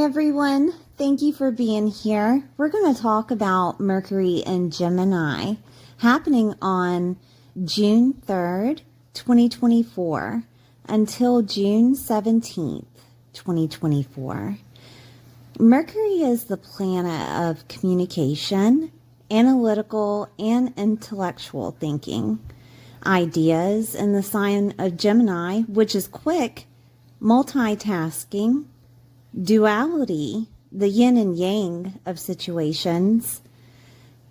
everyone. Thank you for being here. We're going to talk about Mercury in Gemini happening on June 3rd, 2024 until June 17th, 2024. Mercury is the planet of communication, analytical, and intellectual thinking. Ideas in the sign of Gemini, which is quick, multitasking, duality, the yin and yang of situations,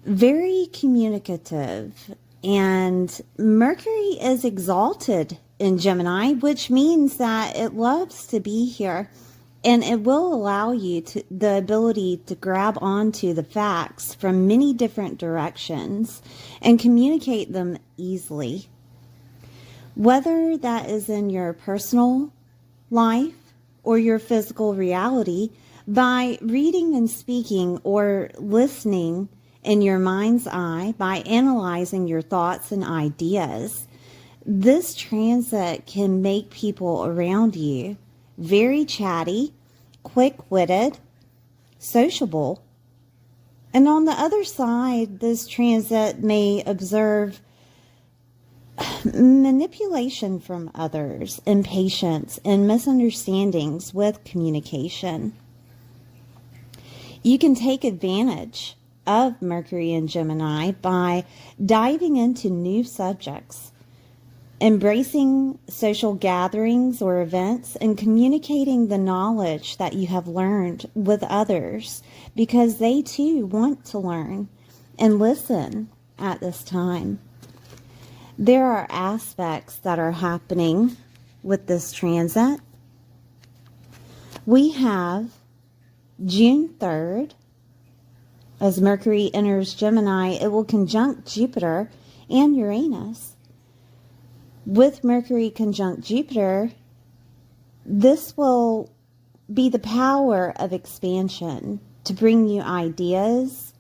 very communicative, and Mercury is exalted in Gemini, which means that it loves to be here, and it will allow you the ability to grab onto the facts from many different directions and communicate them easily. Whether that is in your personal life or your physical reality, by reading and speaking or listening in your mind's eye, by analyzing your thoughts and ideas, this transit can make people around you very chatty, quick-witted, sociable. And on the other side, this transit may observe manipulation from others, impatience, and misunderstandings with communication. You can take advantage of Mercury in Gemini by diving into new subjects, embracing social gatherings or events, and communicating the knowledge that you have learned with others, because they too want to learn and listen at this time. There are aspects that are happening with this transit. We have June 3rd, as Mercury enters Gemini, it will conjunct Jupiter and Uranus. With Mercury conjunct Jupiter, this will be the power of expansion to bring you ideas,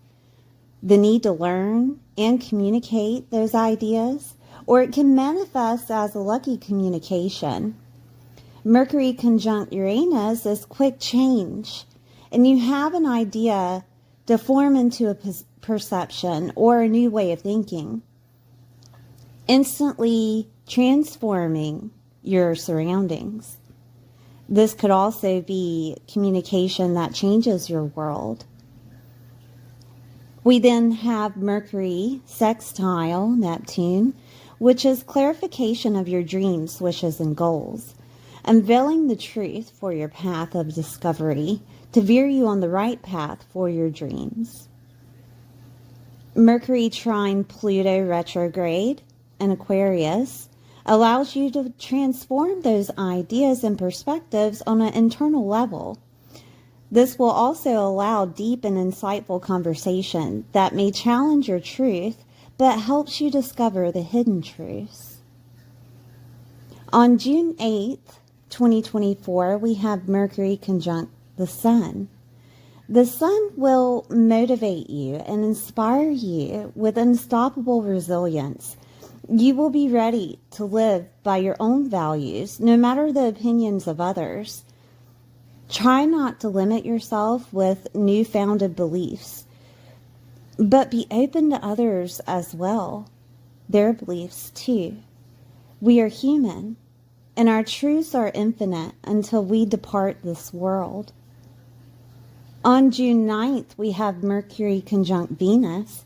the need to learn and communicate those ideas, or it can manifest as a lucky communication. Mercury conjunct Uranus is quick change, and you have an idea to form into a perception or a new way of thinking, instantly transforming your surroundings. This could also be communication that changes your world. We then have Mercury sextile Neptune, which is clarification of your dreams, wishes, and goals, unveiling the truth for your path of discovery to veer you on the right path for your dreams. Mercury trine Pluto retrograde in Aquarius allows you to transform those ideas and perspectives on an internal level. This will also allow deep and insightful conversation that may challenge your truth, but helps you discover the hidden truths. On June 8th, 2024, we have Mercury conjunct the Sun. The Sun will motivate you and inspire you with unstoppable resilience. You will be ready to live by your own values, no matter the opinions of others. Try not to limit yourself with newfound beliefs, but be open to others as well, their beliefs too. We are human, and our truths are infinite until we depart this world. On June 9th, we have Mercury conjunct Venus.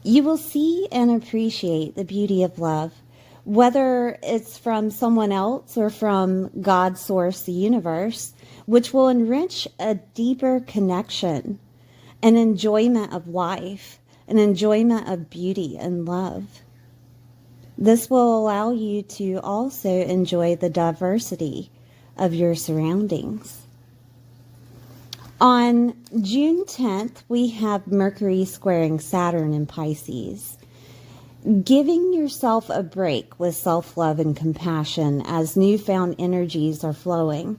You will see and appreciate the beauty of love, whether it's from someone else or from God's source, the universe, which will enrich a deeper connection, an enjoyment of life, an enjoyment of beauty and love. This will allow you to also enjoy the diversity of your surroundings. On June 10th, we have Mercury squaring Saturn in Pisces. Giving yourself a break with self-love and compassion as newfound energies are flowing.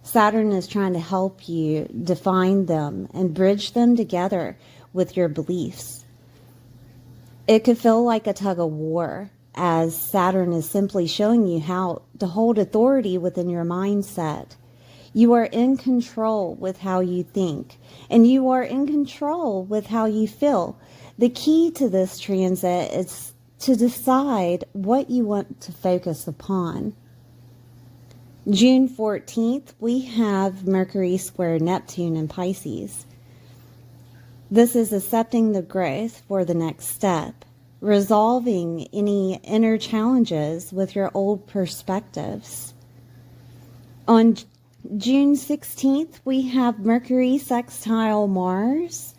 Saturn is trying to help you define them and bridge them together with your beliefs. It could feel like a tug of war, as Saturn is simply showing you how to hold authority within your mindset. You are in control with how you think, and you are in control with how you feel. The key to this transit is to decide what you want to focus upon. June 14th, we have Mercury square Neptune in Pisces. This is accepting the growth for the next step, resolving any inner challenges with your old perspectives. On June 16th, we have Mercury sextile Mars,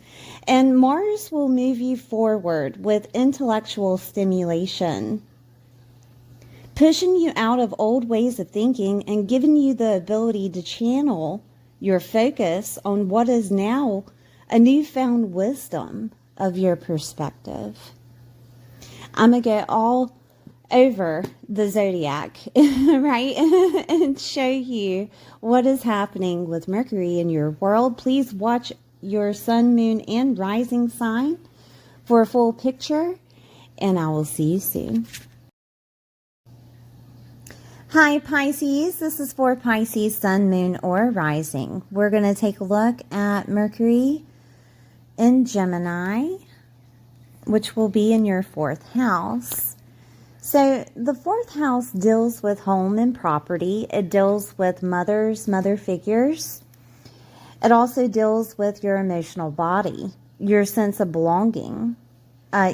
and Mars will move you forward with intellectual stimulation, pushing you out of old ways of thinking and giving you the ability to channel your focus on what is now a newfound wisdom of your perspective. I'm going to go all over the zodiac, right? And show you what is happening with Mercury in your world. Please watch your sun, moon, and rising sign for a full picture, and I will see you soon. Hi Pisces, this is for Pisces sun, moon, or rising. We're going to take a look at Mercury in Gemini, which will be in your 4th house. So the 4th house deals with home and property. It deals with mother figures. It also deals with your emotional body, your sense of belonging.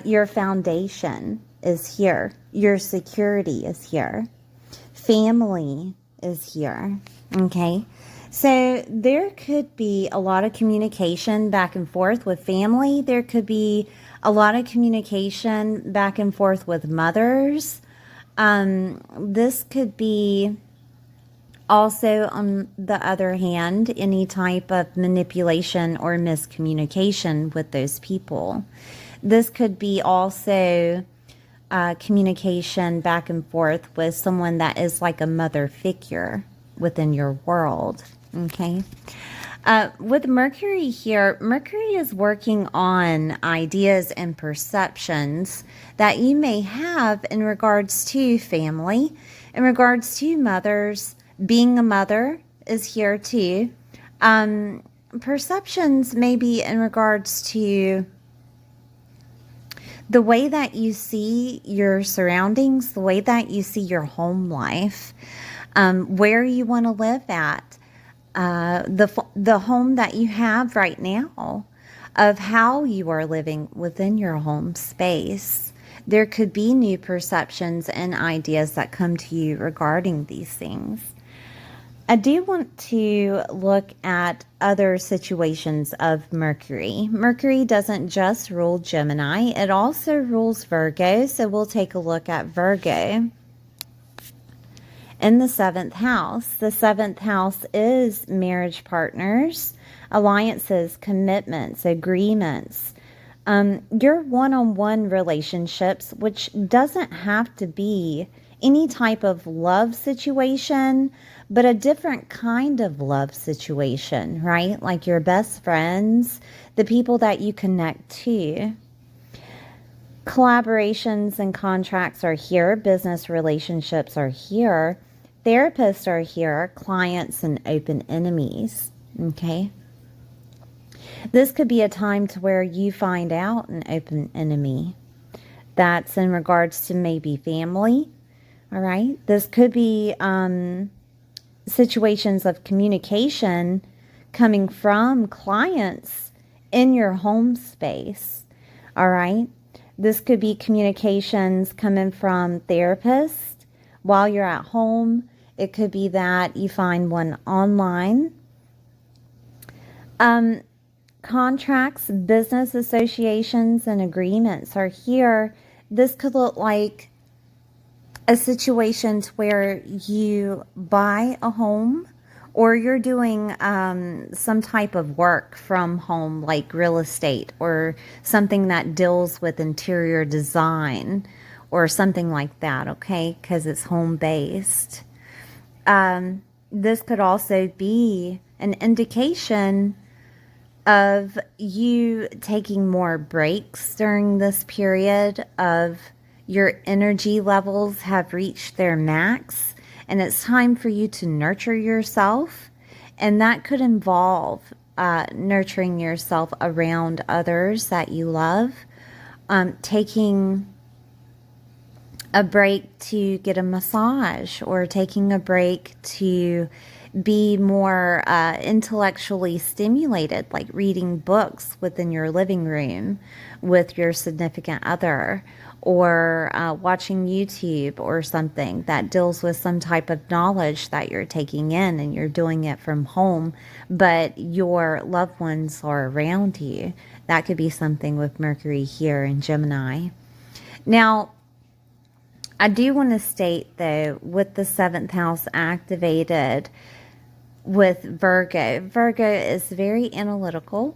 Your foundation is here. Your security is here. Family is here. Okay. So there could be a lot of communication back and forth with family. There could be a lot of communication back and forth with mothers. This could be also, on the other hand, any type of manipulation or miscommunication with those people. This could be also communication back and forth with someone that is like a mother figure within your world. Okay. With Mercury here, Mercury is working on ideas and perceptions that you may have in regards to family, in regards to mothers. Being a mother is here too. Perceptions maybe in regards to the way that you see your surroundings, the way that you see your home life, where you want to live at, the home that you have right now, of how you are living within your home space. There could be new perceptions and ideas that come to you regarding these things. I do want to look at other situations of Mercury. Mercury doesn't just rule Gemini, it also rules Virgo, so we'll take a look at Virgo. In the 7th house, the 7th house is marriage partners, alliances, commitments, agreements, your one-on-one relationships, which doesn't have to be any type of love situation, but a different kind of love situation, right? Like your best friends, the people that you connect to. Collaborations and contracts are here. Business relationships are here. Therapists are here. Clients and open enemies. Okay. This could be a time to where you find out an open enemy. That's in regards to maybe family. All right. This could be situations of communication coming from clients in your home space. All right. This could be communications coming from therapists while you're at home. It could be that you find one online. Contracts, business associations, and agreements are here. This could look like a situation where you buy a home, or you're doing some type of work from home, like real estate or something that deals with interior design or something like that, okay, because it's home-based. This could also be an indication of you taking more breaks during this period of your energy levels have reached their max, and it's time for you to nurture yourself And that could involve nurturing yourself around others that you love, taking a break to get a massage, or taking a break to be more intellectually stimulated, like reading books within your living room with your significant other, or watching YouTube or something that deals with some type of knowledge that you're taking in, and you're doing it from home, but your loved ones are around you. That could be something with Mercury here in Gemini. Now, I do want to state, though, with the 7th house activated with Virgo, Virgo is very analytical,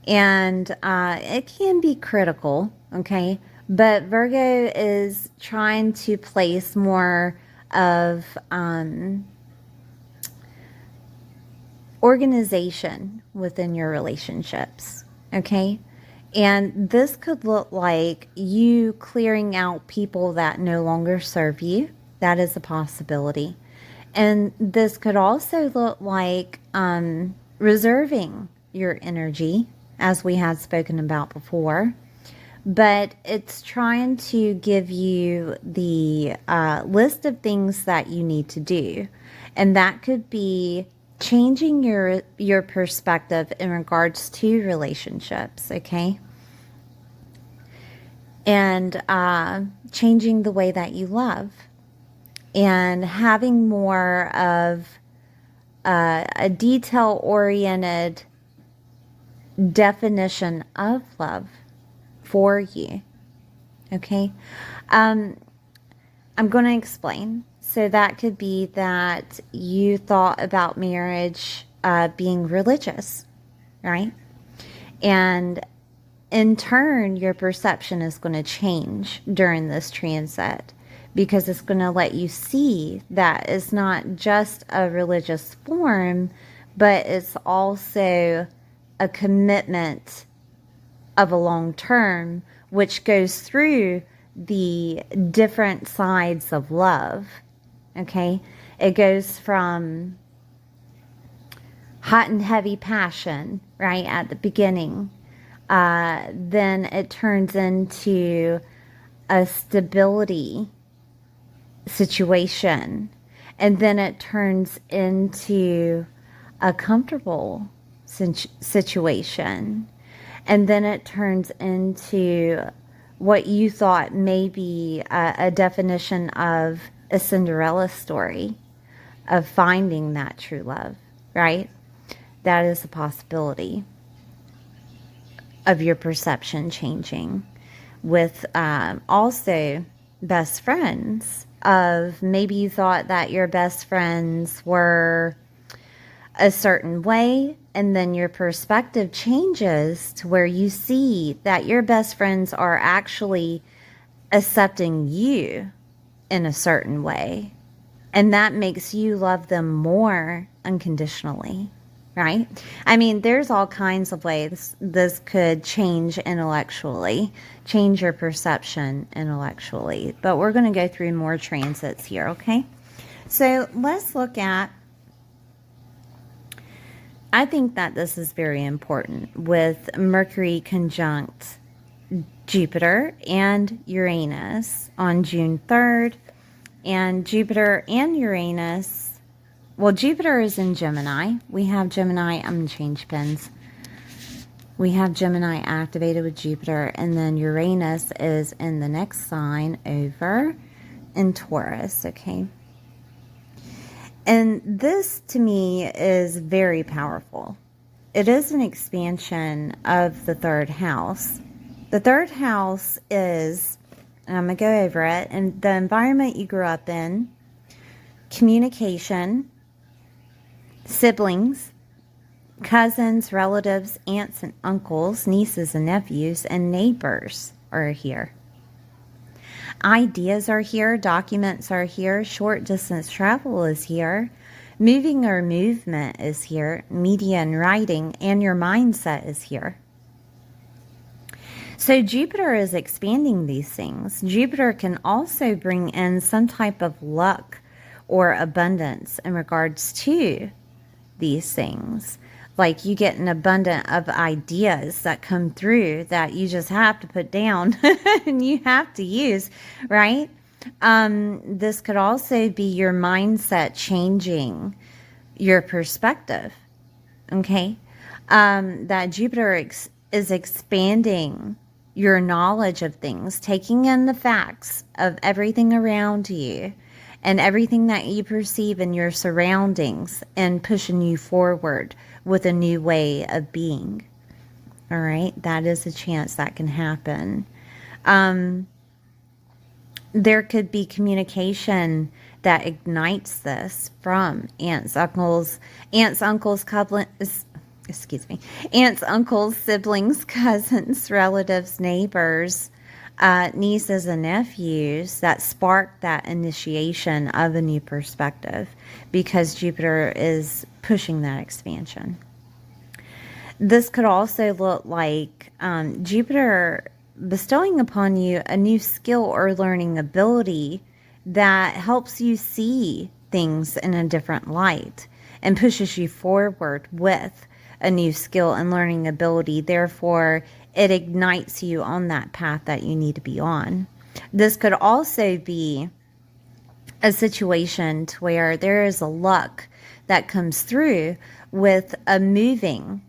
and it can be critical, okay? But Virgo is trying to place more of organization within your relationships, okay? And this could look like you clearing out people that no longer serve you. That is a possibility. And this could also look like reserving your energy, as we had spoken about before. But it's trying to give you the list of things that you need to do. And that could be changing your perspective in regards to relationships, okay? And changing the way that you love. And having more of a detail-oriented definition of love for you. Okay? I'm going to explain. So that could be that you thought about marriage being religious, right? And in turn, your perception is going to change during this transit, because it's going to let you see that it's not just a religious form, but it's also a commitment of a long term, which goes through the different sides of love. Okay? It goes from hot and heavy passion, right, at the beginning. Then it turns into a stability situation, and then it turns into a comfortable situation, and then it turns into what you thought may be a definition of a Cinderella story of finding that true love, right? That is a possibility of your perception changing. With also best friends, of maybe you thought that your best friends were a certain way, and then your perspective changes to where you see that your best friends are actually accepting you in a certain way, and that makes you love them more unconditionally, right? I mean, there's all kinds of ways this could change intellectually, change your perception intellectually, but we're going to go through more transits here, okay? So let's look at, I think that this is very important with Mercury conjunct Jupiter and Uranus on June 3rd, and Jupiter and Uranus, well, Jupiter is in Gemini. We have Gemini, I'm going to change pens. We have Gemini activated with Jupiter, and then Uranus is in the next sign over in Taurus, okay? And this, to me, is very powerful. It is an expansion of the 3rd house. The 3rd house is, and I'm going to go over it, and the environment you grew up in, communication, siblings, cousins, relatives, aunts and uncles, nieces and nephews, and neighbors are here. Ideas are here, documents are here, short distance travel is here, moving or movement is here, media and writing, and your mindset is here. So Jupiter is expanding these things. Jupiter can also bring in some type of luck or abundance in regards to these things. Like you get an abundance of ideas that come through that you just have to put down and you have to use, right? This could also be your mindset changing your perspective, okay? That Jupiter is expanding your knowledge of things, taking in the facts of everything around you and everything that you perceive in your surroundings and pushing you forward with a new way of being. All right, that is a chance that can happen. There could be communication that ignites this from aunts, uncles, siblings, cousins, relatives, neighbors, nieces and nephews that spark that initiation of a new perspective because Jupiter is pushing that expansion. This could also look like Jupiter bestowing upon you a new skill or learning ability that helps you see things in a different light and pushes you forward with a new skill and learning ability. Therefore, it ignites you on that path that you need to be on. This could also be a situation to where there is a luck that comes through with a moving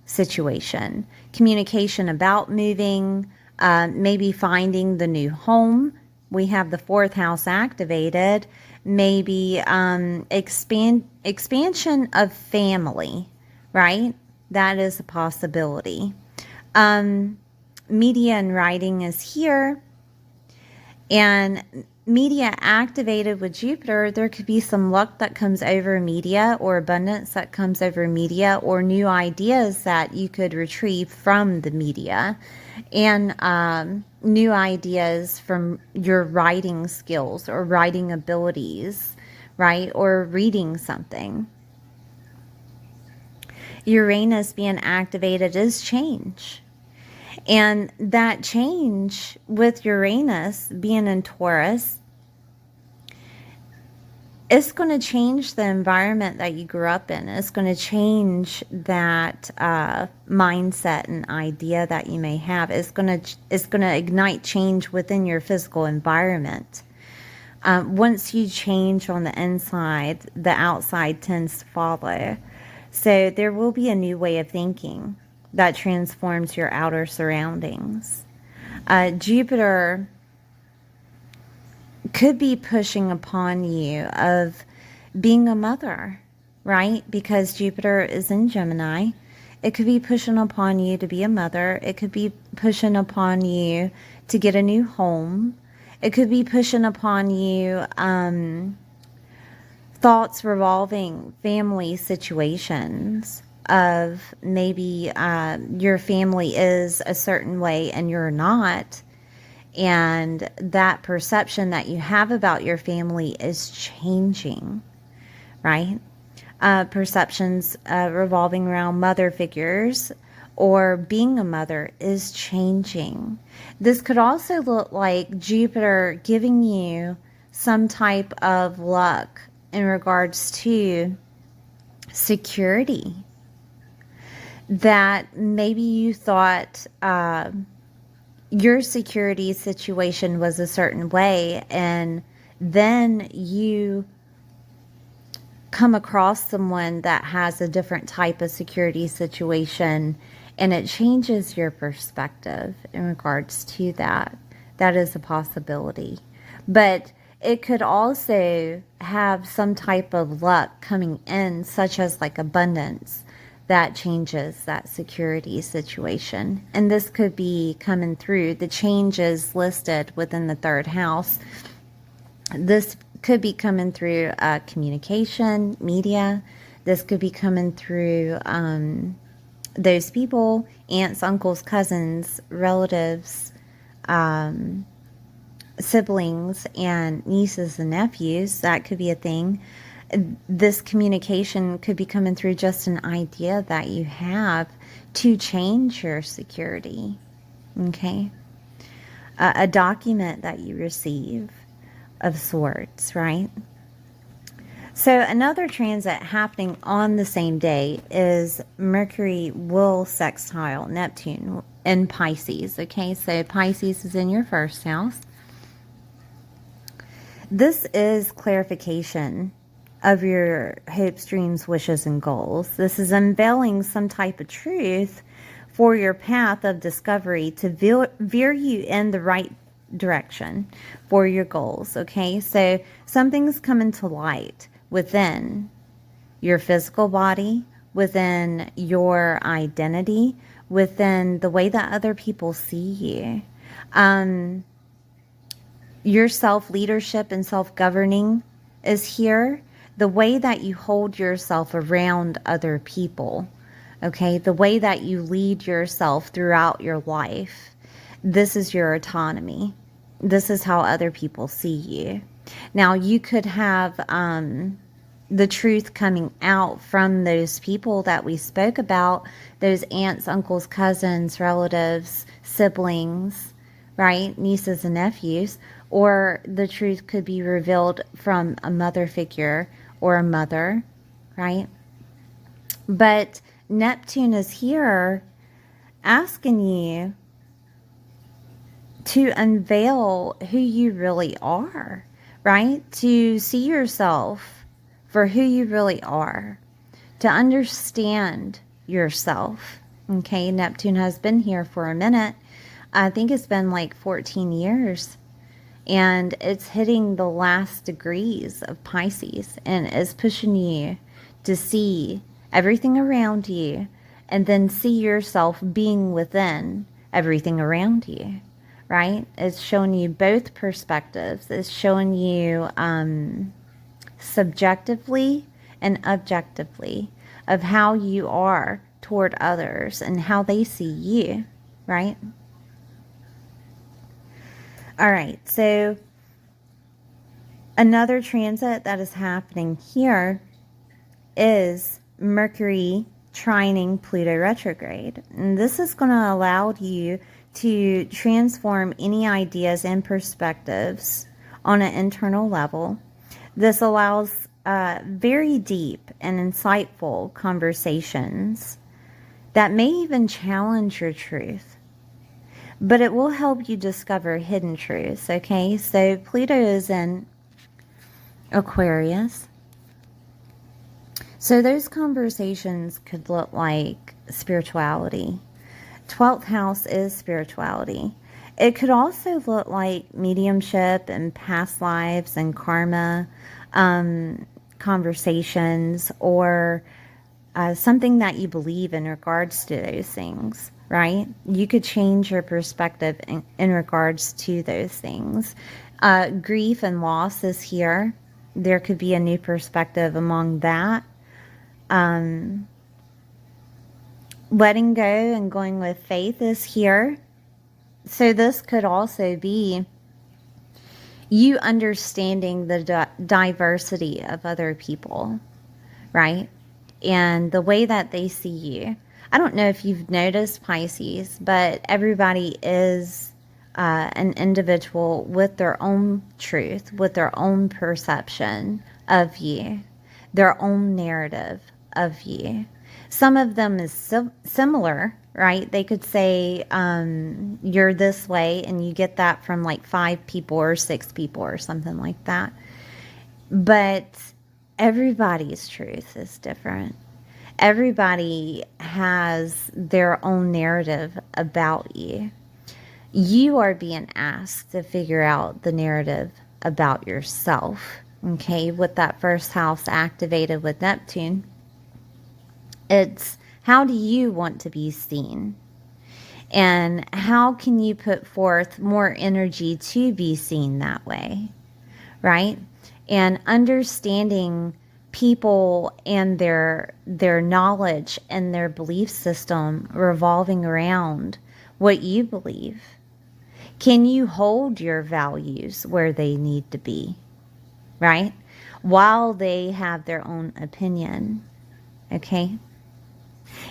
situation, communication about moving, maybe finding the new home. We have the 4th house activated, maybe expansion of family, right? That is a possibility. Media and writing is here. And media activated with Jupiter, there could be some luck that comes over media or abundance that comes over media or new ideas that you could retrieve from the media and new ideas from your writing skills or writing abilities, right? Or reading something. Uranus being activated is change. And that change with Uranus being in Taurus, it's going to change the environment that you grew up in. It's going to change that mindset and idea that you may have. It's going to ignite change within your physical environment. Once you change on the inside, the outside tends to follow. So there will be a new way of thinking that transforms your outer surroundings. Jupiter could be pushing upon you of being a mother, right? Because Jupiter is in Gemini. It could be pushing upon you to be a mother. It could be pushing upon you to get a new home. It could be pushing upon you thoughts revolving family situations of maybe your family is a certain way and you're not, and that perception that you have about your family is changing, right? Perceptions revolving around mother figures or being a mother is changing. This could also look like Jupiter giving you some type of luck in regards to security, that maybe you thought your security situation was a certain way, and then you come across someone that has a different type of security situation, and it changes your perspective in regards to that. That is a possibility. But it could also have some type of luck coming in, such as like abundance, that changes that security situation. And this could be coming through the changes listed within the 3rd house. This could be coming through communication, media. This could be coming through those people, aunts, uncles, cousins, relatives, siblings, and nieces and nephews. That could be a thing. This communication could be coming through just an idea that you have to change your security, okay? A document that you receive of sorts, right? So another transit happening on the same day is Mercury will sextile Neptune in Pisces. Okay, so Pisces is in your first house. This is clarification of your hopes, dreams, wishes, and goals. This is unveiling some type of truth for your path of discovery to veer you in the right direction for your goals. Okay, so something's coming to light within your physical body, within your identity, within the way that other people see you. Your self-leadership and self-governing is here. The way that you hold yourself around other people, okay? The way that you lead yourself throughout your life. This is your autonomy. This is how other people see you. Now, you could have the truth coming out from those people that we spoke about, those aunts, uncles, cousins, relatives, siblings, right? Nieces and nephews. Or the truth could be revealed from a mother figure or a mother, right? But Neptune is here asking you to unveil who you really are, right? To see yourself for who you really are, to understand yourself. Okay, Neptune has been here for a minute. I think it's been like 14 years. And it's hitting the last degrees of Pisces and is pushing you to see everything around you and then see yourself being within everything around you, right? It's showing you both perspectives. It's showing you subjectively and objectively of how you are toward others and how they see you, right? All right, so another transit that is happening here is Mercury trining Pluto retrograde. And this is going to allow you to transform any ideas and perspectives on an internal level. This allows very deep and insightful conversations that may even challenge your truth. But it will help you discover hidden truths, okay? So Pluto is in Aquarius. So those conversations could look like spirituality. 12th house is spirituality. It could also look like mediumship and past lives and karma conversations, or something that you believe in regards to those things. Right? You could change your perspective in regards to those things. Grief and loss is here. There could be a new perspective among that. Letting go and going with faith is here. So this could also be you understanding the diversity of other people, right? And the way that they see you. I don't know if you've noticed, Pisces, but everybody is an individual with their own truth, with their own perception of you, their own narrative of you. Some of them is similar, right? They could say you're this way, and you get that from like 5 people or 6 people or something like that. But everybody's truth is different. Everybody has their own narrative about you. You are being asked to figure out the narrative about yourself, okay, with that first house activated with Neptune. It's how do you want to be seen? And how can you put forth more energy to be seen that way, right? And understanding people and their knowledge and their belief system revolving around what you believe. Can you hold your values where they need to be, right? While they have their own opinion, okay?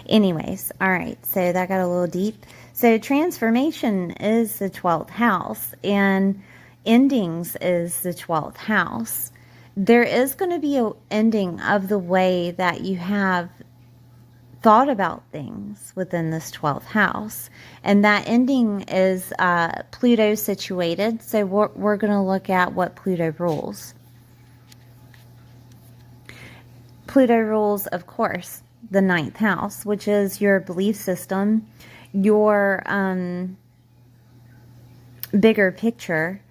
Anyways, all right, so that got a little deep. So transformation is the 12th house, and endings is the 12th house. there is going to be an ending of the way that you have thought about things within this 12th house. And that ending is Pluto situated. So we're going to look at what Pluto rules. Pluto rules, of course, the 9th house, which is your belief system, your bigger picture.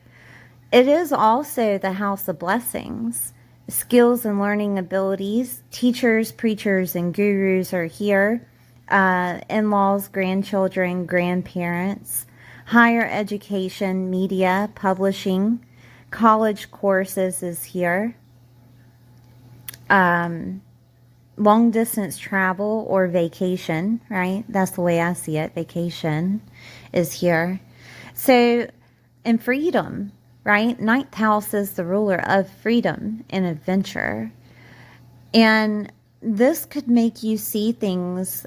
It is also the house of blessings. Skills and learning abilities. Teachers, preachers, and gurus are here. In-laws, grandchildren, grandparents. Higher education, media, publishing. College courses is here. Long distance travel or vacation, right? That's the way I see it. Vacation is here. So, and freedom, right? 9th house is the ruler of freedom and adventure. And this could make you see things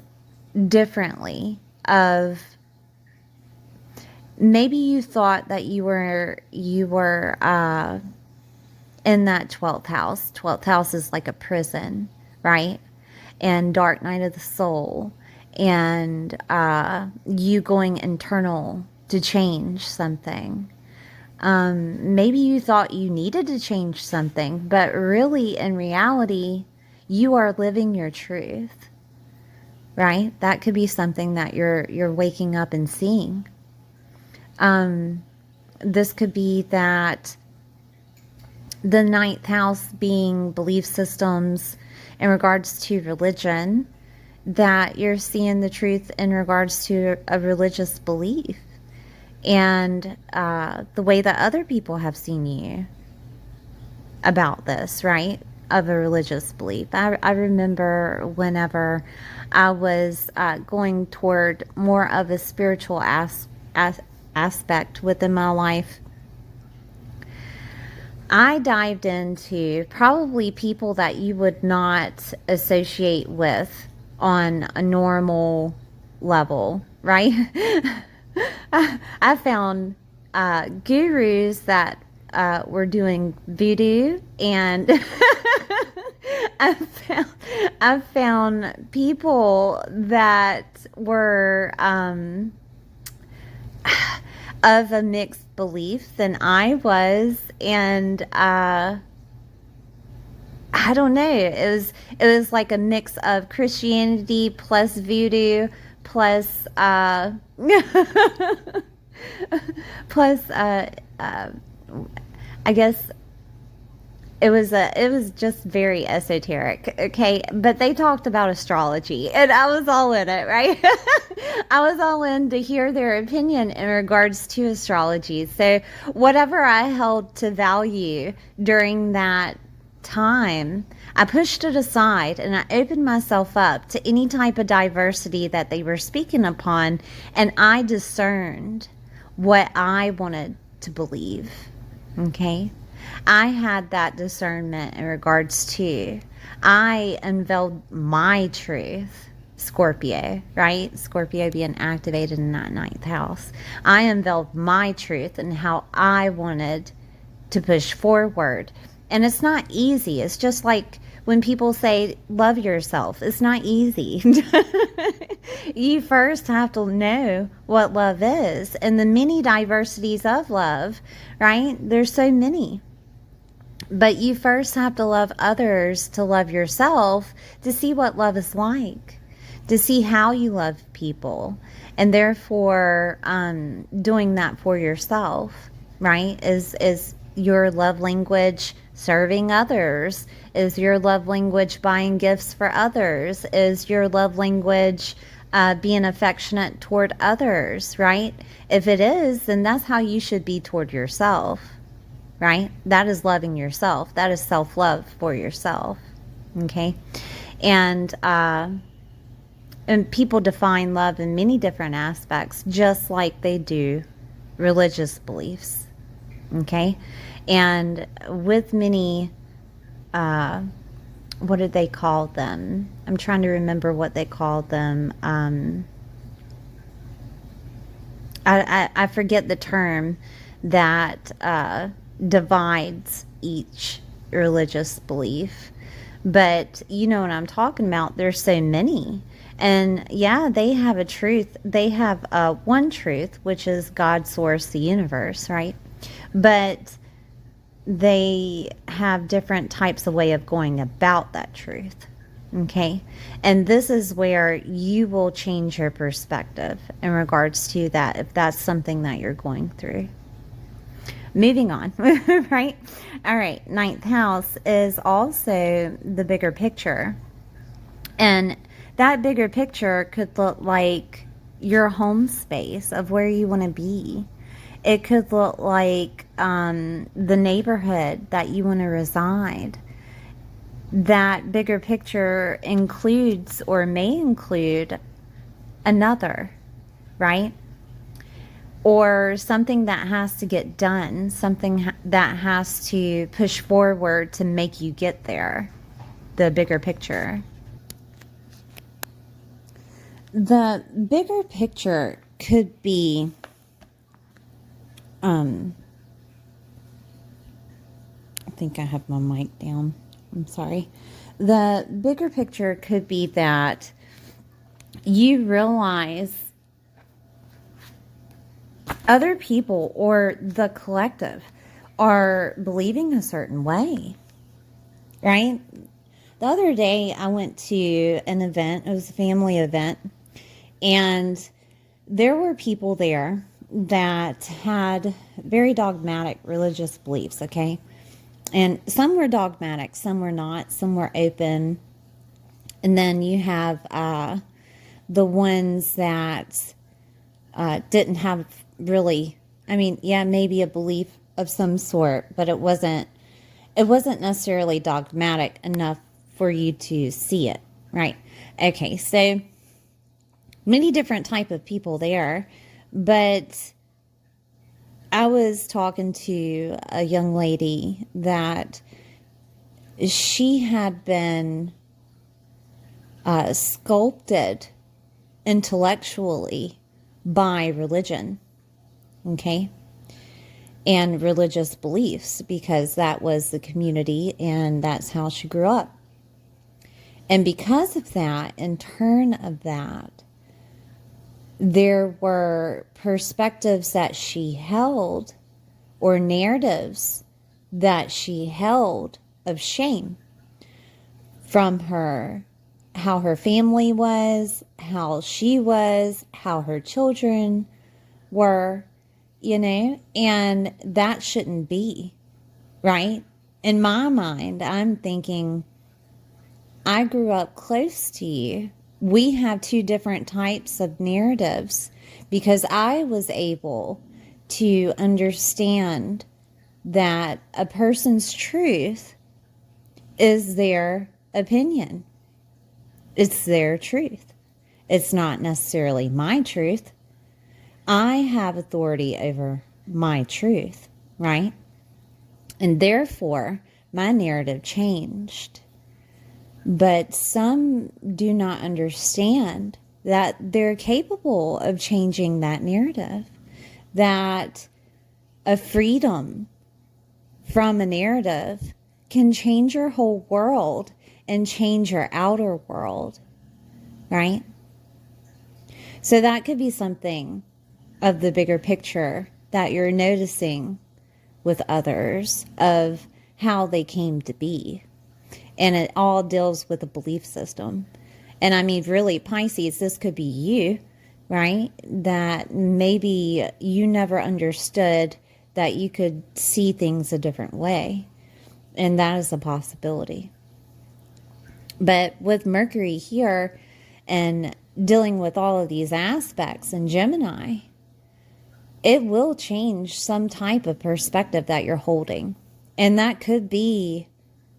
differently. Of maybe you thought that you were in that 12th house. 12th house is like a prison, right? And dark night of the soul, and you going internal to change something. Maybe you thought you needed to change something, but really, in reality, you are living your truth, right? That could be something that you're waking up and seeing. This could be that the 9th house being belief systems in regards to religion, that you're seeing the truth in regards to a religious belief. And the way that other people have seen you about this, right? Of a religious belief. I remember whenever I was going toward more of a spiritual aspect within my life, I dived into probably people that you would not associate with on a normal level, right? I found gurus that were doing voodoo, and I found people that were of a mixed belief than I was, and I don't know. It was like a mix of Christianity plus voodoo plus plus I guess it was just very esoteric, okay? But they talked about astrology, and I was all in it, right? I was all in to hear their opinion in regards to astrology. So whatever I held to value during that time, I pushed it aside, and I opened myself up to any type of diversity that they were speaking upon, and I discerned what I wanted to believe, okay? I had that discernment in regards to, I unveiled my truth, Scorpio, right? Scorpio being activated in that 9th house. I unveiled my truth and how I wanted to push forward. And it's not easy. It's just like when people say, love yourself. It's not easy. You first have to know what love is and the many diversities of love, right? There's so many. But you first have to love others to love yourself, to see what love is like, to see how you love people, and therefore doing that for yourself, right? Is your love language serving others? Is your love language buying gifts for others? Is your love language being affectionate toward others, right? If it is, then that's how you should be toward yourself. Right? That is loving yourself. That is self-love for yourself. Okay? And people define love in many different aspects, just like they do religious beliefs. Okay? And with many, what did they call them? I'm trying to remember what they called them. I forget the term that divides each religious belief. But you know what I'm talking about. There's so many. And yeah, they have a truth. They have one truth, which is God, source, the universe, right? But they have different types of way of going about that truth. Okay. And this is where you will change your perspective in regards to that, if that's something that you're going through. Moving on, right? All right. Ninth house is also the bigger picture. And that bigger picture could look like your home space of where you want to be. It could look like the neighborhood that you want to reside. That bigger picture includes or may include another, right? Or something that has to get done, something that has to push forward to make you get there, the bigger picture. The bigger picture could be I think I have my mic down. I'm sorry. The bigger picture could be that you realize other people or the collective are believing a certain way, right? The other day I went to an event. It was a family event, and there were people there that had very dogmatic religious beliefs, okay? And some were dogmatic, some were not, some were open. And then you have the ones that didn't have really, I mean, yeah, maybe a belief of some sort, but it wasn't necessarily dogmatic enough for you to see it, right? Okay, so many different type of people there, but I was talking to a young lady that she had been sculpted intellectually by religion, okay, and religious beliefs, because that was the community and that's how she grew up. And because of that, in turn of that, there were perspectives that she held or narratives that she held of shame from her, how her family was, how she was, how her children were, you know, and that shouldn't be, right? In my mind, I'm thinking, I grew up close to you. We have two different types of narratives because I was able to understand that a person's truth is their opinion. It's their truth. It's not necessarily my truth. I have authority over my truth, right? And therefore, my narrative changed. But some do not understand that they're capable of changing that narrative, that a freedom from a narrative can change your whole world and change your outer world, right? So that could be something of the bigger picture that you're noticing with others of how they came to be. And it all deals with a belief system. And I mean, really, Pisces, this could be you, right? That maybe you never understood that you could see things a different way. And that is a possibility. But with Mercury here and dealing with all of these aspects in Gemini, it will change some type of perspective that you're holding. And that could be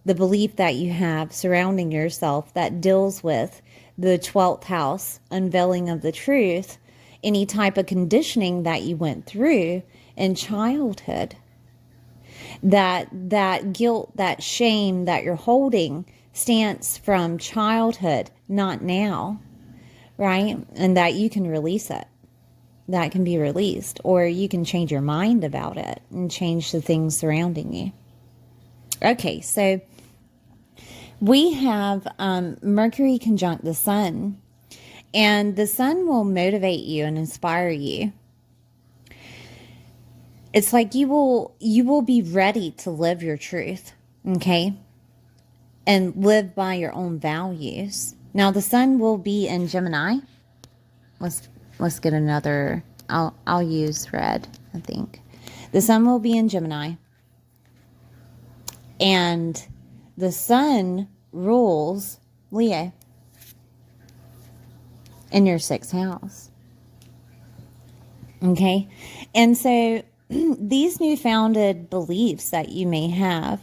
the belief that you have surrounding yourself that deals with the 12th house, unveiling of the truth, any type of conditioning that you went through in childhood. That guilt, that shame that you're holding stands from childhood, not now, right? And that you can release it. That can be released, or you can change your mind about it and change the things surrounding you. Okay, so we have Mercury conjunct the Sun, and the Sun will motivate you and inspire you. It's like you will be ready to live your truth, okay, and live by your own values. Now the Sun will be in Gemini. Let's get another. I'll use red. I think the Sun will be in Gemini, and the Sun rules Leo in your 6th house. Okay, and so these new-founded beliefs that you may have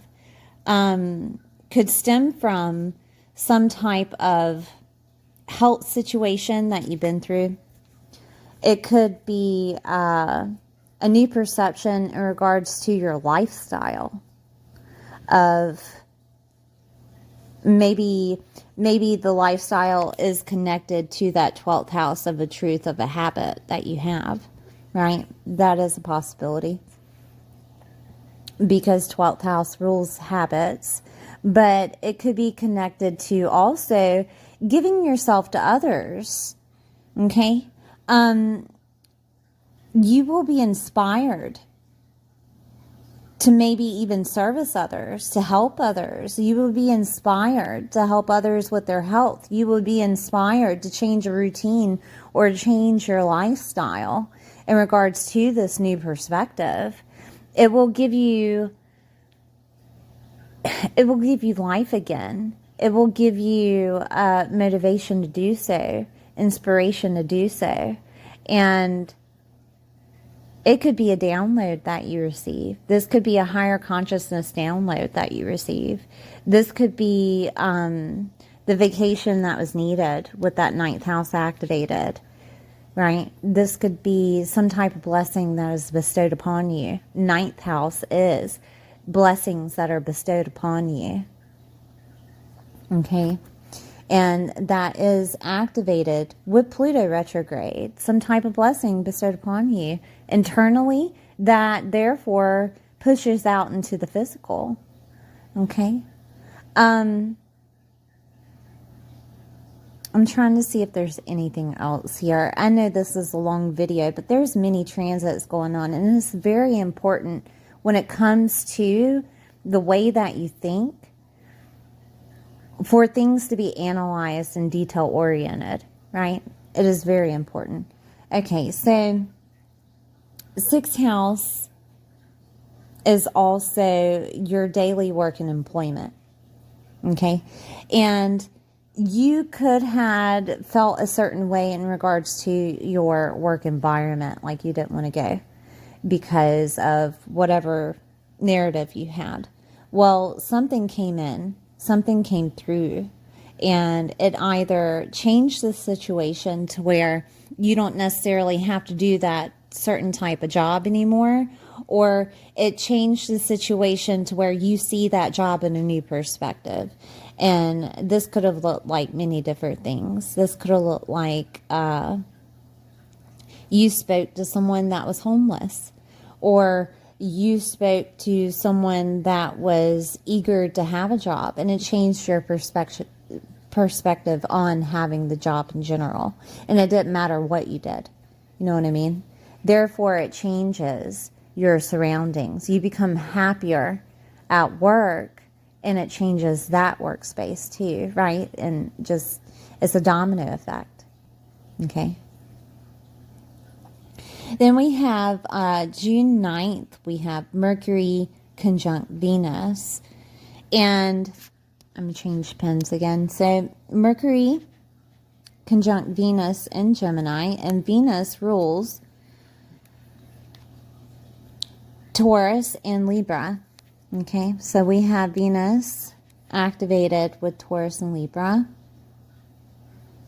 could stem from some type of health situation that you've been through. It could be a new perception in regards to your lifestyle of maybe the lifestyle is connected to that 12th house of a truth of a habit that you have, right? That is a possibility because 12th house rules habits, but it could be connected to also giving yourself to others, okay? You will be inspired to maybe even service others, to help others. You will be inspired to help others with their health. You will be inspired to change a routine or change your lifestyle in regards to this new perspective. It will give you life again. It will give you motivation to do so, inspiration to do so. And it could be a download that you receive. This could be a higher consciousness download that you receive. This could be the vacation that was needed with that 9th house activated, right? This could be some type of blessing that is bestowed upon you. 9th house is blessings that are bestowed upon you. Okay? And that is activated with Pluto retrograde. Some type of blessing bestowed upon you internally that therefore pushes out into the physical. Okay? I'm trying to see if there's anything else here. I know this is a long video, but there's many transits going on, and it's very important when it comes to the way that you think for things to be analyzed and detail-oriented, right? It is very important. Okay, so 6th house is also your daily work and employment, okay? And you could have felt a certain way in regards to your work environment, like you didn't want to go because of whatever narrative you had. Well, something came in. Something came through, and it either changed the situation to where you don't necessarily have to do that certain type of job anymore, or it changed the situation to where you see that job in a new perspective. And this could have looked like many different things. This could have looked like you spoke to someone that was homeless, or you spoke to someone that was eager to have a job, and it changed your perspective on having the job in general. And it didn't matter what you did. You know what I mean? Therefore, it changes your surroundings. You become happier at work, and it changes that workspace too, right? And just, it's a domino effect. Okay? Then we have June 9th, we have Mercury conjunct Venus. And I'm going to change pens again. So Mercury conjunct Venus in Gemini, and Venus rules Taurus and Libra. Okay, so we have Venus activated with Taurus and Libra.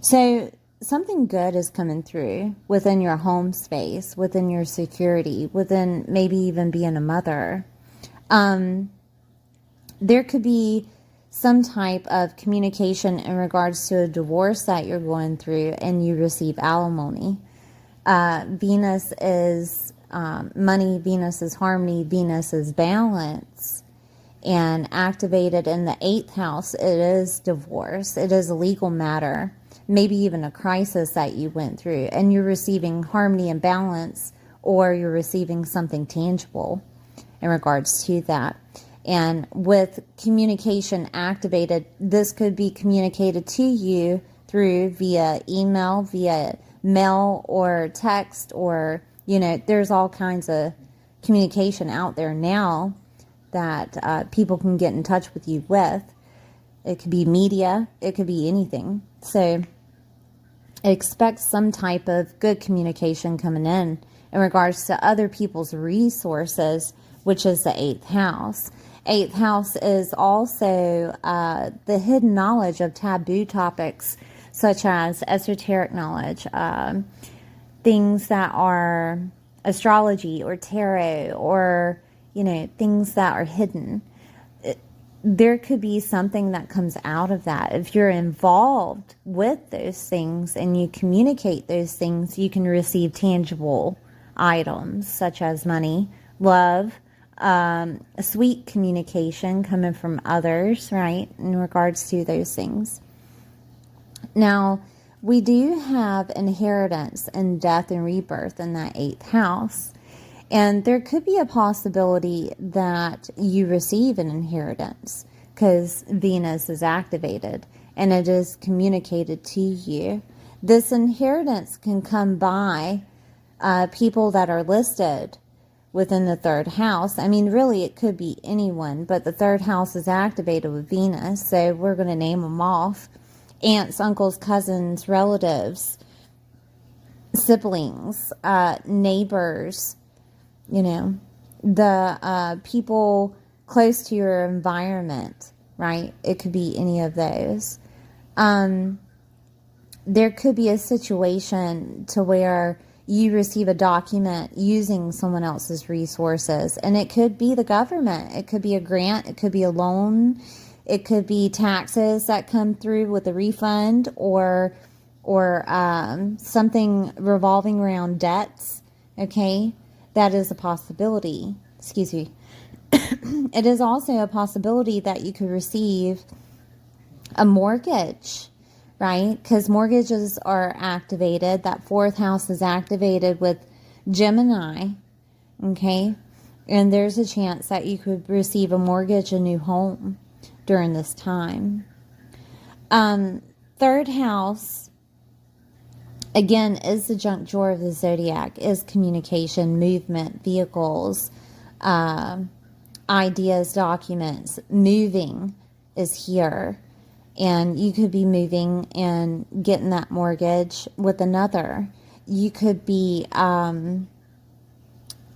So something good is coming through within your home space, within your security, within maybe even being a mother. There could be some type of communication in regards to a divorce that you're going through, and you receive alimony. Venus is money, Venus is harmony, Venus is balance. and activated in the 8th house, it is divorce. It is a legal matter, maybe even a crisis that you went through, and you're receiving harmony and balance, or you're receiving something tangible in regards to that. And with communication activated, this could be communicated to you through via email, via mail, or text, or, there's all kinds of communication out there now that people can get in touch with you with. It could be media, it could be anything. So expect some type of good communication coming in regards to other people's resources, which is the 8th house. 8th house is also the hidden knowledge of taboo topics, such as esoteric knowledge, things that are astrology or tarot, or things that are hidden. There could be something that comes out of that. If you're involved with those things and you communicate those things, you can receive tangible items such as money, love, sweet communication coming from others, right, in regards to those things. Now, we do have inheritance and death and rebirth in that 8th house. And there could be a possibility that you receive an inheritance because Venus is activated and it is communicated to you. This inheritance can come by people that are listed within the 3rd house. I mean, really, it could be anyone, but the 3rd house is activated with Venus, so we're going to name them off. Aunts, uncles, cousins, relatives, siblings, neighbors, the people close to your environment, right? It could be any of those. There could be a situation to where you receive a document using someone else's resources, and it could be the government. It could be a grant. It could be a loan. It could be taxes that come through with a refund, or something revolving around debts. Okay. That is a possibility. Excuse me. It is also a possibility that you could receive a mortgage, right? Because mortgages are activated. That 4th house is activated with Gemini, okay? And there's a chance that you could receive a mortgage, a new home during this time. 3rd house, again, is the junk drawer of the zodiac, is communication, movement, vehicles, ideas, documents. Moving is here. And you could be moving and getting that mortgage with another. You could be having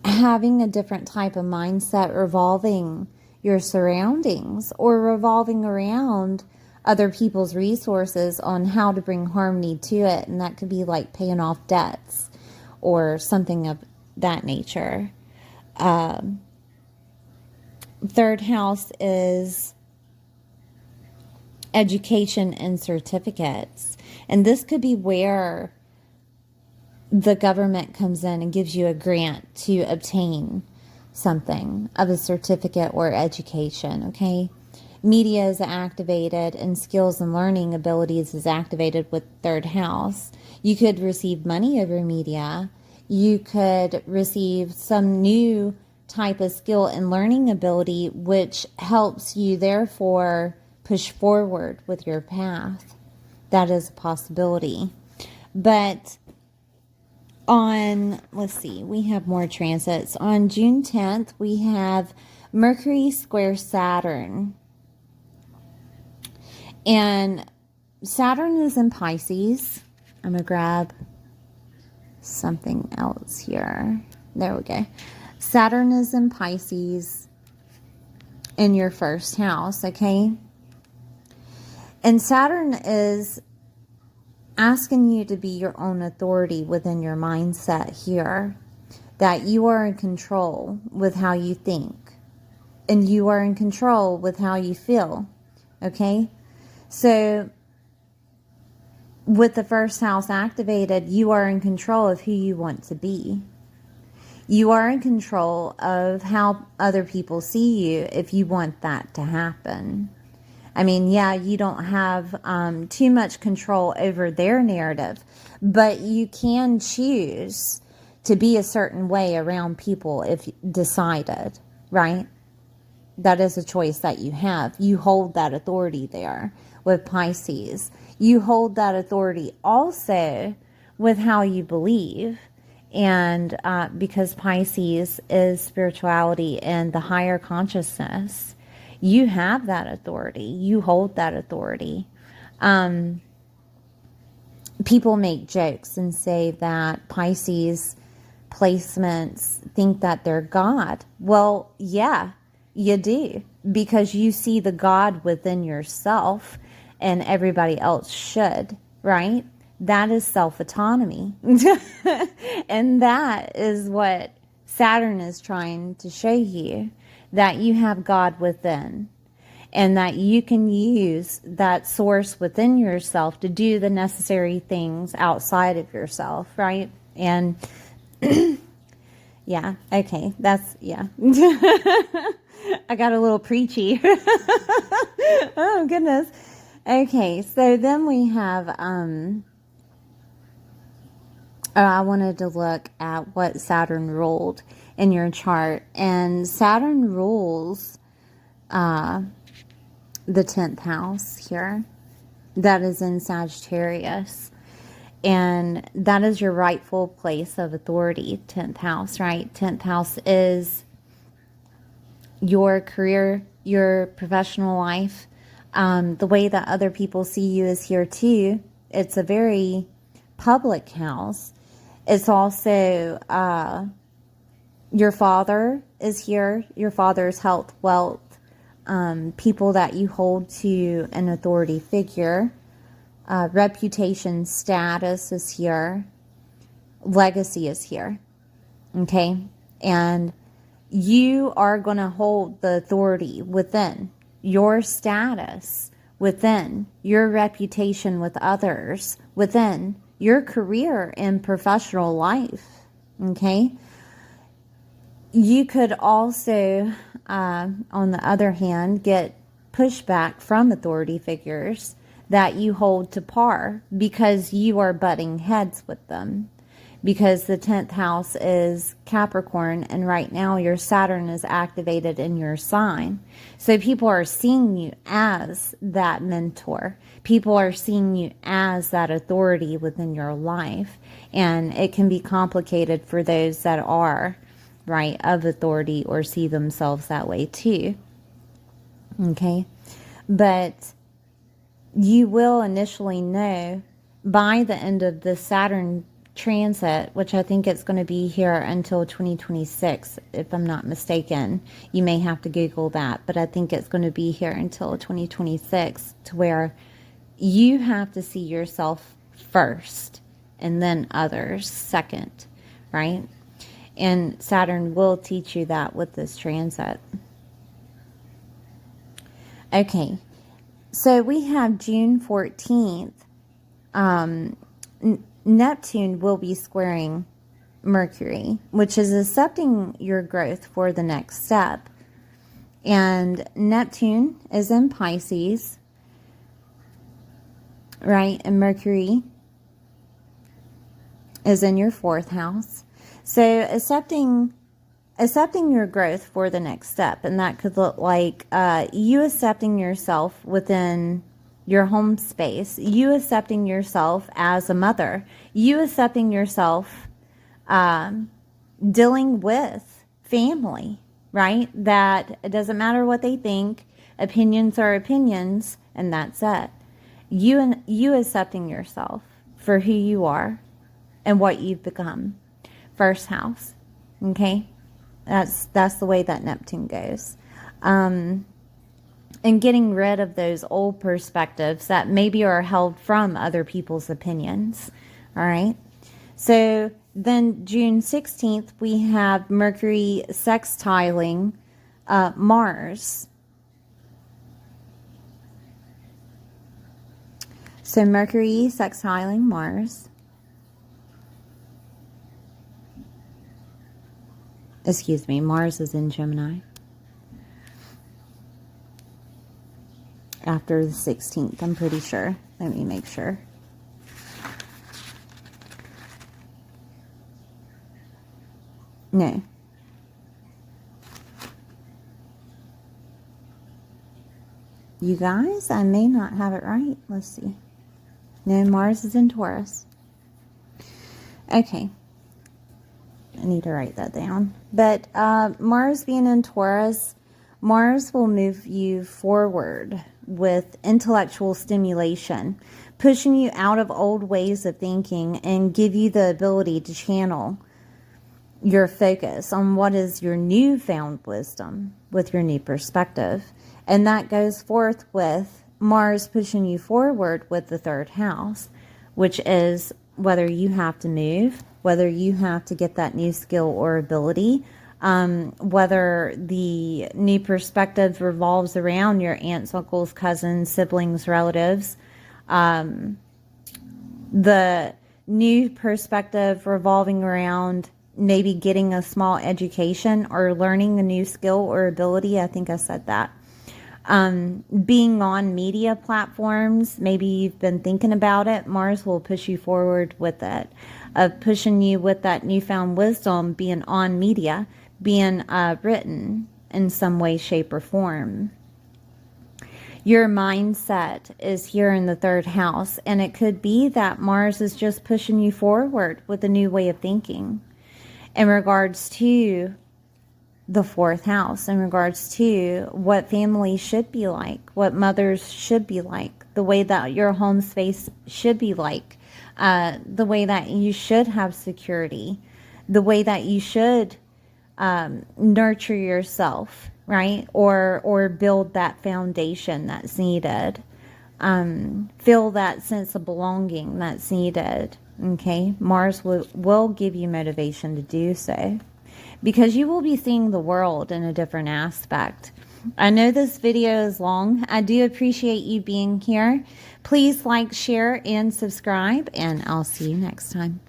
a different type of mindset revolving your surroundings, or revolving around other people's resources on how to bring harmony to it. And that could be like paying off debts or something of that nature. 3rd house is education and certificates. And this could be where the government comes in and gives you a grant to obtain something of a certificate or education, okay? Media is activated, and skills and learning abilities is activated with 3rd house. You could receive money over media. You could receive some new type of skill and learning ability, which helps you therefore push forward with your path. That is a possibility. But let's see, we have more transits. On June 10th, we have Mercury square Saturn. And Saturn is in Pisces. I'm going to grab something else here. There we go. Saturn is in Pisces in your 1st house, okay? And Saturn is asking you to be your own authority within your mindset here. That you are in control with how you think. And you are in control with how you feel, okay? So, with the 1st house activated, you are in control of who you want to be. You are in control of how other people see you if you want that to happen. I mean, yeah, you don't have too much control over their narrative, but you can choose to be a certain way around people if decided, right? That is a choice that you have. You hold that authority there with Pisces. You hold that authority also with how you believe. And because Pisces is spirituality and the higher consciousness, you have that authority. You hold that authority. People make jokes and say that Pisces placements think that they're God. Well, yeah, you do, because you see the God within yourself, and everybody else should, right? That is self-autonomy. And that is what Saturn is trying to show you, that you have God within, and that you can use that source within yourself to do the necessary things outside of yourself, right? And yeah, okay, that's, yeah. I got a little preachy. Oh, goodness. Okay, so then we have, I wanted to look at what Saturn ruled in your chart. And Saturn rules the 10th house here. That is in Sagittarius. And that is your rightful place of authority, 10th house, right? 10th house is your career, your professional life. The way that other people see you is here too. It's a very public house. It's also your father is here, your father's health, wealth, people that you hold to an authority figure. Reputation, status is here. Legacy is here. Okay? And you are going to hold the authority within your status, within your reputation with others, within your career and professional life. Okay? You could also, on the other hand, get pushback from authority figures that you hold to par because you are butting heads with them. Because the 10th house is Capricorn, and right now your Saturn is activated in your sign. So people are seeing you as that mentor. People are seeing you as that authority within your life. And it can be complicated for those that are, right, of authority or see themselves that way too. Okay? But you will initially know by the end of the Saturn transit, which I think it's going to be here until 2026, if I'm not mistaken. You may have to Google that, but I think it's going to be here until 2026, to where you have to see yourself first and then others second, right? And Saturn will teach you that with this transit. Okay, so we have June 14th. Neptune will be squaring Mercury, which is accepting your growth for the next step. And Neptune is in Pisces, right? And Mercury is in your 4th house. So accepting your growth for the next step. And that could look like you accepting yourself within your home space, you accepting yourself as a mother, you accepting yourself dealing with family, right? That it doesn't matter what they think, opinions are opinions, and that's it. You accepting yourself for who you are and what you've become. 1st house, okay? That's the way that Neptune goes. And getting rid of those old perspectives that maybe are held from other people's opinions. All right. So then June 16th, we have Mercury sextiling Mars. So Mercury sextiling Mars. Excuse me, Mars is in Gemini. After the 16th, I'm pretty sure. Let me make sure. No. You guys, I may not have it right. Let's see. No, Mars is in Taurus. Okay. I need to write that down. But Mars being in Taurus, Mars will move you forward with intellectual stimulation, pushing you out of old ways of thinking and give you the ability to channel your focus on what is your newfound wisdom with your new perspective. And that goes forth with Mars pushing you forward with the 3rd house, which is whether you have to move, whether you have to get that new skill or ability, whether the new perspective revolves around your aunts, uncles, cousins, siblings, relatives. The new perspective revolving around maybe getting a small education or learning a new skill or ability. I think I said that. Being on media platforms, maybe you've been thinking about it. Mars will push you forward with it, of pushing you with that newfound wisdom, being on media, being written in some way, shape, or form. Your mindset is here in the 3rd house, and it could be that Mars is just pushing you forward with a new way of thinking in regards to the 4th house, in regards to what family should be like, what mothers should be like, the way that your home space should be like, the way that you should have security, the way that you should nurture yourself, right? Or build that foundation that's needed. Feel that sense of belonging that's needed. Okay, Mars will give you motivation to do so, because you will be seeing the world in a different aspect. I know this video is long. I do appreciate you being here. Please like, share, and subscribe, and I'll see you next time.